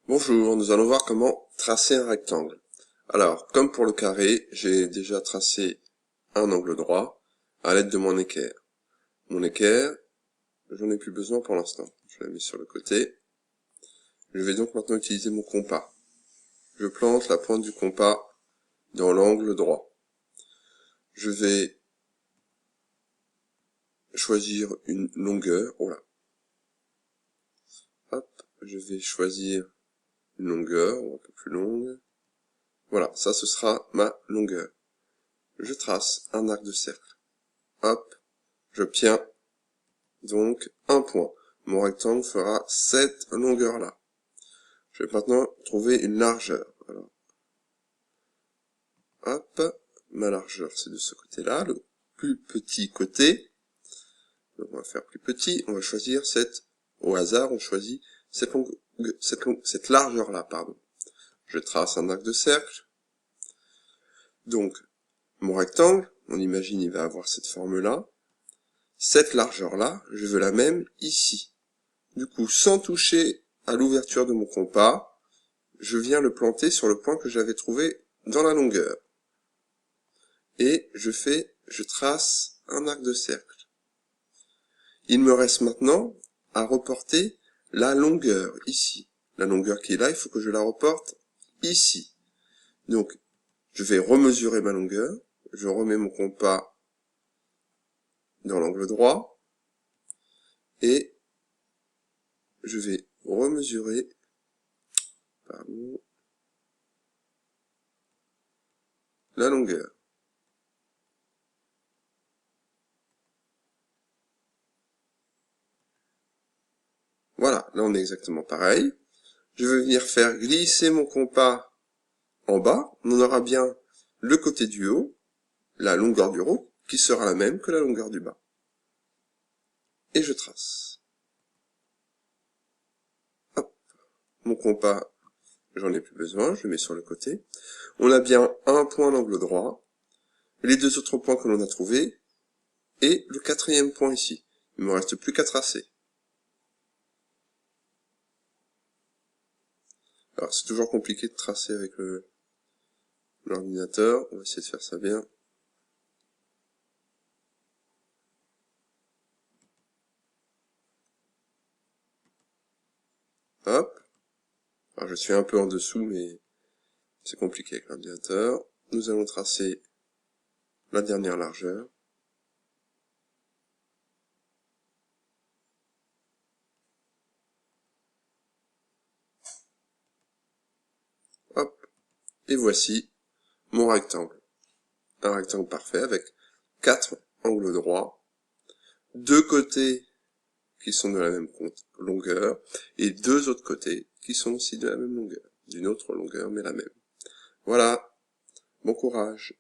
Bonjour, nous allons voir comment tracer un rectangle. Alors, comme pour le carré, j'ai déjà tracé un angle droit à l'aide de mon équerre. Mon équerre, j'en ai plus besoin pour l'instant. Je la mets sur le côté. Je vais donc maintenant utiliser mon compas. Je plante la pointe du compas dans l'angle droit. Je vais choisir une longueur. Voilà. Hop, je vais choisir une longueur, un peu plus longue. Voilà, ça ce sera ma longueur. Je trace un arc de cercle. Hop, j'obtiens donc un point. Mon rectangle fera cette longueur-là. Je vais maintenant trouver une largeur. Alors, hop, ma largeur c'est de ce côté-là, le plus petit côté. Donc on va faire plus petit, on va choisir au hasard, on choisit cette largeur-là, pardon. Je trace un arc de cercle. Donc, mon rectangle, on imagine il va avoir cette forme-là. Cette largeur-là, je veux la même ici. Du coup, sans toucher à l'ouverture de mon compas, je viens le planter sur le point que j'avais trouvé dans la longueur. Et je trace un arc de cercle. Il me reste maintenant à reporter la longueur ici. La longueur qui est là, il faut que je la reporte ici. Donc, je vais remesurer ma longueur. Je remets mon compas dans l'angle droit. Et je vais remesurer la longueur. Voilà, là on est exactement pareil. Je vais venir faire glisser mon compas en bas. On aura bien le côté du haut, la longueur du haut, qui sera la même que la longueur du bas. Et je trace. Hop, mon compas, j'en ai plus besoin, je le mets sur le côté. On a bien un point d'angle droit, les deux autres points que l'on a trouvés, et le quatrième point ici. Il ne me reste plus qu'à tracer. Alors c'est toujours compliqué de tracer avec l'ordinateur, on va essayer de faire ça bien. Hop. Alors je suis un peu en dessous, mais c'est compliqué avec l'ordinateur. Nous allons tracer la dernière largeur. Hop. Et voici mon rectangle. Un rectangle parfait avec 4 angles droits, 2 côtés qui sont de la même longueur, et 2 autres côtés qui sont aussi de la même longueur. D'une autre longueur, mais la même. Voilà. Bon courage.